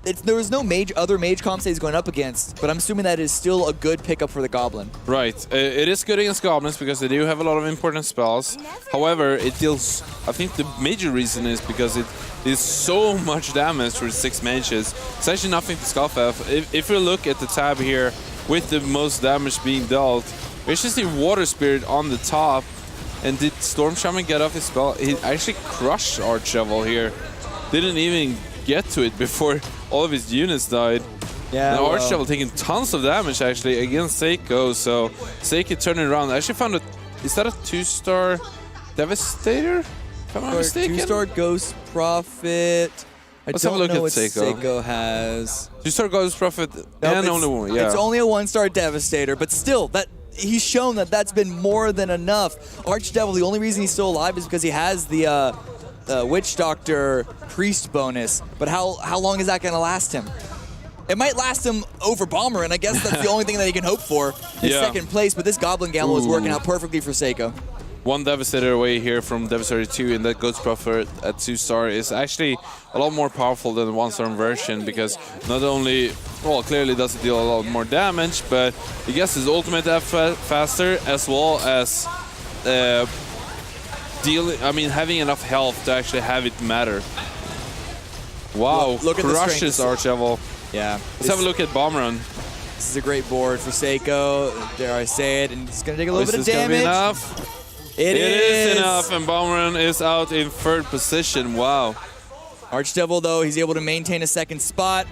There was no other mage comps that he's going up against, but I'm assuming that is still a good pickup for the Goblin. Right. It is good against Goblins because they do have a lot of important spells. However, it deals... I think the major reason is because it is so much damage for 6 mages. It's actually nothing to scoff at. If you look at the tab here, with the most damage being dealt, we actually see Water Spirit on the top. And did Storm Shaman get off his spell? He actually crushed Archdevil here. Didn't even get to it before all of his units died. Yeah. Now Archdevil taking tons of damage actually against Seiko, so Seiko turning around. I actually found is that a 2-star Devastator? If I'm not mistaken. 2-star Ghost Prophet. Let's have a look at Seiko. Seiko has 2-star Ghost Prophet and only one. Yeah. It's only a 1-star Devastator, but still, he's shown that that's been more than enough. Archdevil, the only reason he's still alive is because he has the Witch Doctor Priest bonus. But how long is that going to last him? It might last him over Bomber, and I guess that's the only thing that he can hope for is 2nd place. But this Goblin Gamble is working out perfectly for Seiko. 1 Devastator away here from Devastator 2, and that Ghost Prophet at 2-star is actually a lot more powerful than the 1-star version because not only, well, clearly does it deal a lot more damage, but he gets his ultimate faster as well as having enough health to actually have it matter. Wow, look at crushes Archdevil. Yeah. Let's have a look at Bomberin. This is a great board for Seiko, dare I say it, and it's going to take a little bit of damage. Is enough? It is enough, and Bomberin is out in 3rd position. Wow. Archdevil, though, he's able to maintain a 2nd spot.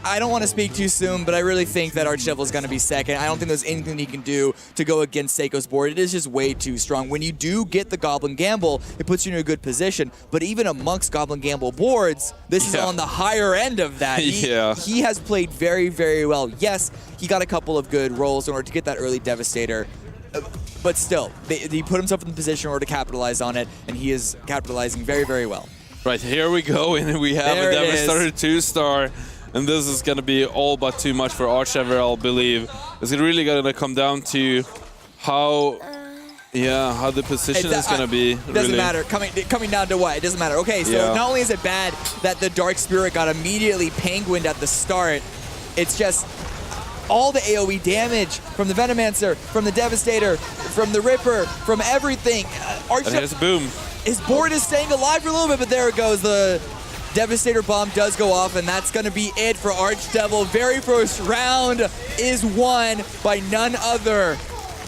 I don't want to speak too soon, but I really think that Archdevil is going to be 2nd. I don't think there's anything he can do to go against Seiko's board. It is just way too strong. When you do get the Goblin Gamble, it puts you in a good position. But even amongst Goblin Gamble boards, this is on the higher end of that. He has played very, very well. Yes, he got a couple of good rolls in order to get that early Devastator. But still, he put himself in the position in order to capitalize on it, and he is capitalizing very, very well. Right, here we go, and we have a Devastator 2-star. And this is going to be all but too much for Archdevil, I believe. It's really going to come down to how the position is going to be. It doesn't matter. Coming down to what? It doesn't matter. Okay, so not only is it bad that the Dark Spirit got immediately penguined at the start, it's just all the AoE damage from the Venomancer, from the Devastator, from the Ripper, from everything. Archdevil, boom. His board is staying alive for a little bit, but there it goes. The Devastator bomb does go off, and that's going to be it for Archdevil. Very first round is won by none other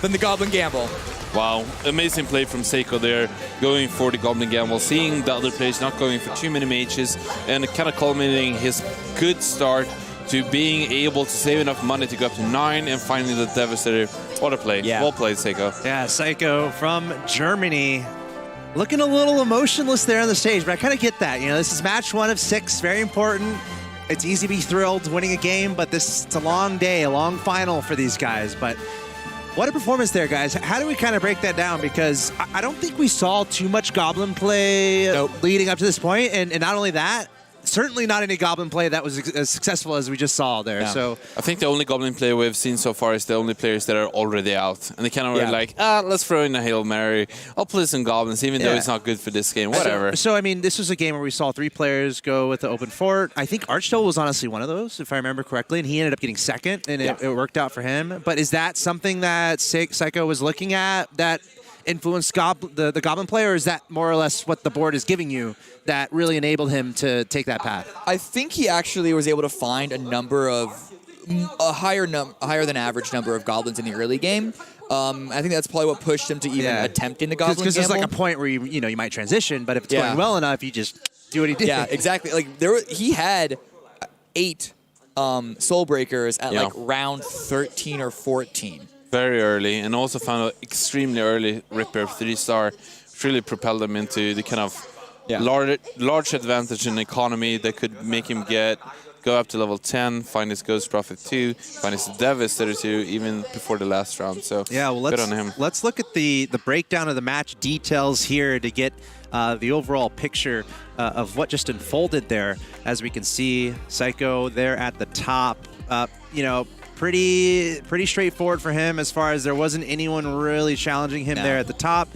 than the Goblin Gamble. Wow, amazing play from Seiko there, going for the Goblin Gamble, seeing the other players not going for too many mages, and kind of culminating his good start to being able to save enough money to go up to 9 and finally the Devastator. What a play. Yeah. Well played, Seiko. Yeah, Seiko from Germany. Looking a little emotionless there on the stage, but I kind of get that. You know, this is match 1 of 6, very important. It's easy to be thrilled winning a game, but it's a long day, a long final for these guys. But what a performance there, guys. How do we kind of break that down? Because I don't think we saw too much Goblin play leading up to this point. And not only that, certainly not any Goblin play that was as successful as we just saw there. Yeah. So I think the only Goblin play we've seen so far is the only players that are already out. And they kind of were like, let's throw in a Hail Mary. I'll play some Goblins, even though it's not good for this game. Whatever. So, I mean, this was a game where we saw 3 players go with the open fort. I think Archdevil was honestly one of those, if I remember correctly, and he ended up getting second, and it worked out for him. But is that something that Seiko was looking at that influenced the Goblin player, or is that more or less what the board is giving you that really enabled him to take that path? I think he actually was able to find a higher than average number of Goblins in the early game. I think that's probably what pushed him to even attempting the Goblin Because there's like a point where you might transition, but if it's going well enough, you just do what he did. Yeah, exactly. Like he had 8 Soul Breakers at like round 13 or 14. Very early, and also found an extremely early Ripper 3-star, which really propelled him into the kind of large advantage in the economy that could make him go up to level 10, find his Ghost Prophet 2, find his Devastator 2, even before the last round. So yeah, well, good on him. Let's look at the breakdown of the match details here to get the overall picture of what just unfolded there. As we can see, Seiko there at the top, pretty straightforward for him as far as there wasn't anyone really challenging him there at the top.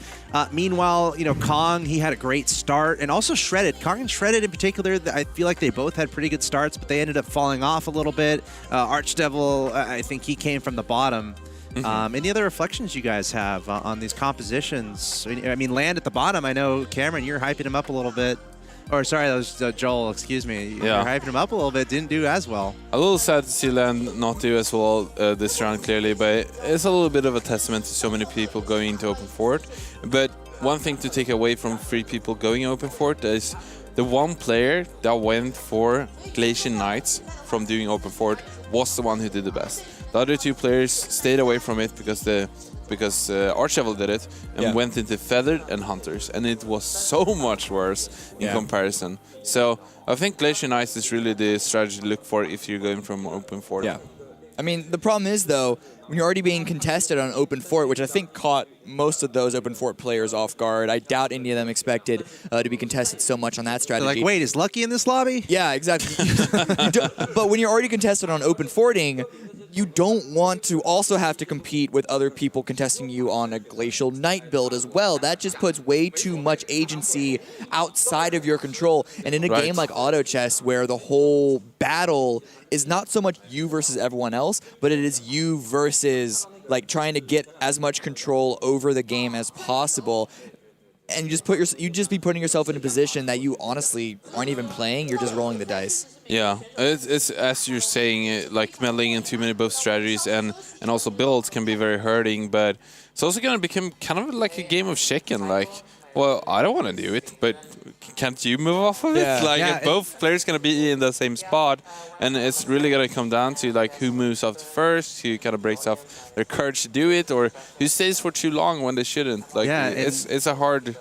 Meanwhile, Kong, he had a great start, and also Shredded. Kong and Shredded in particular, I feel like they both had pretty good starts, but they ended up falling off a little bit. Archdevil, I think he came from the bottom. Any other reflections you guys have on these compositions? I mean, Land at the bottom, I know, Cameron, you're hyping him up a little bit. Or sorry, that was Joel, excuse me. You're hyping him up a little bit, didn't do as well. A little sad to see Land not do as well this round, clearly, but it's a little bit of a testament to so many people going into open fort. But one thing to take away from 3 people going open fort is the one player that went for Glacian Knights from doing open fort was the one who did the best. The other 2 players stayed away from it because Archdevil did it and went into Feathered and Hunters, and it was so much worse in comparison. So I think Glacier Knights is really the strategy to look for if you're going from open fort. Yeah. I mean, the problem is, though, when you're already being contested on open fort, which I think caught most of those open fort players off guard. I doubt any of them expected to be contested so much on that strategy. They're like, wait, is Lucky in this lobby? Yeah, exactly. But when you're already contested on open forting, you don't want to also have to compete with other people contesting you on a Glacial Knight build as well. That just puts way too much agency outside of your control. And in a game like Auto Chess, where the whole battle is not so much you versus everyone else, but it is you versus like trying to get as much control over the game as possible. And you just be putting yourself in a position that you honestly aren't even playing. You're just rolling the dice. Yeah, it's as you're saying, like meddling in too many both strategies and also builds can be very hurting. But it's also gonna become kind of like a game of chicken. Like, well, I don't want to do it, but can't you move off of it? Like, if both players gonna be in the same spot, and it's really gonna come down to like who moves off first, who kind of breaks off their courage to do it, or who stays for too long when they shouldn't. Like, it's a hard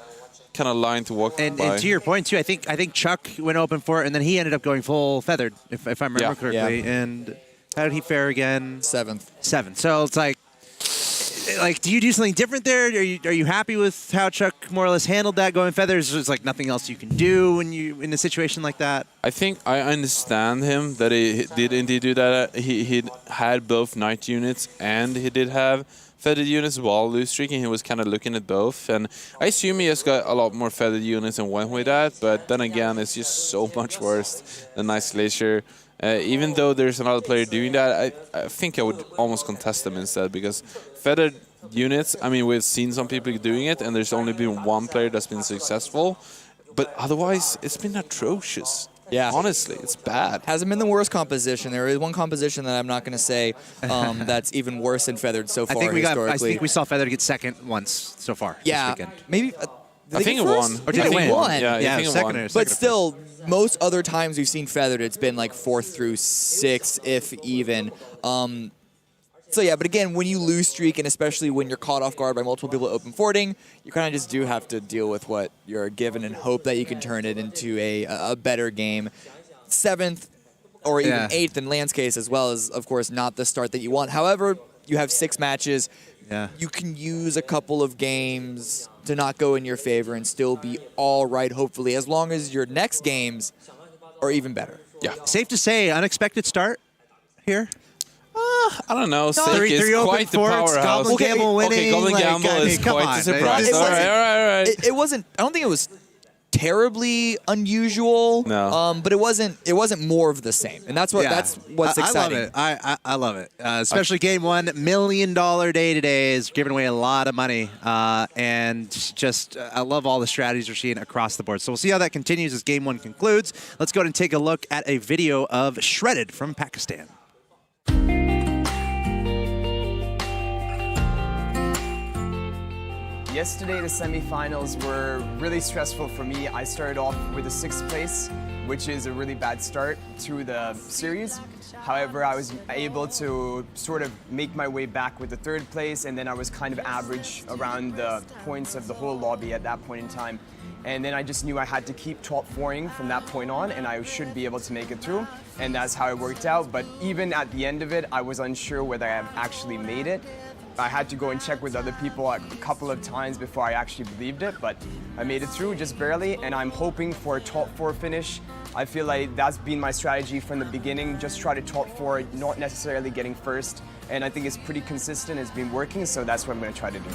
kind of line to walk by. And to your point too, I think Chuck went open for it, and then he ended up going full feathered, if I remember correctly. Yeah. And how did he fare again? 7th. So it's like, do you do something different there? Are you happy with how Chuck more or less handled that going feathers? There's like nothing else you can do when you in a situation like that. I think I understand him that he did indeed do that. He had both knight units and he did have feathered units while loose streaking. He was kind of looking at both, and I assume he has got a lot more feathered units and went with that. But then again, it's just so much worse than Nice Glacier. Even though there's another player doing that, I think I would almost contest them instead, because feathered units, I mean, we've seen some people doing it, and there's only been one player that's been successful. But otherwise, it's been atrocious. Yeah. Honestly, it's bad. Hasn't been the worst composition. There is one composition that I'm not going to say that's even worse than Feathered so far I think we saw Feathered get second once so far this weekend. Maybe. I think it won. Or did it win? Yeah, I think it won. But still, most other times we've seen Feathered, it's been like 4th through 6th, if even. So yeah, but again, when you lose streak, and especially when you're caught off guard by multiple people open forwarding, you kind of just do have to deal with what you're given and hope that you can turn it into a better game. 7th or even 8th in Land's case as well is, of course, not the start that you want. However, you have 6 matches. Yeah. You can use a couple of games to not go in your favor and still be all right, hopefully, as long as your next games are even better. Yeah. Safe to say, unexpected start here? I don't know. Sick Three is open quite the forwards, powerhouse. Goblin Gamble winning. Okay, Goblin like, Gamble is come quite on, the surprise. It All right. It wasn't. I don't think it was terribly unusual. No. But it wasn't more of the same, and that's what's exciting. I love it. I love it. Especially game 1, $1 million day today is giving away a lot of money, and just I love all the strategies we're seeing across the board. So we'll see how that continues as game 1 concludes. Let's go ahead and take a look at a video of Shredded from Pakistan. Yesterday, the semifinals were really stressful for me. I started off with a 6th place, which is a really bad start to the series. However, I was able to sort of make my way back with the 3rd place, and then I was kind of average around the points of the whole lobby at that point in time. And then I just knew I had to keep top 4ing from that point on, and I should be able to make it through. And that's how it worked out. But even at the end of it, I was unsure whether I actually made it. I had to go and check with other people a couple of times before I actually believed it, but I made it through just barely, and I'm hoping for a top 4 finish. I feel like that's been my strategy from the beginning, just try to top 4, not necessarily getting first, and I think it's pretty consistent, it's been working, so that's what I'm going to try to do.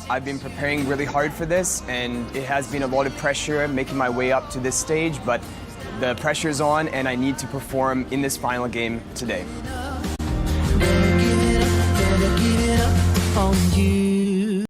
I've been preparing really hard for this, and it has been a lot of pressure making my way up to this stage, but the pressure's on, and I need to perform in this final game today.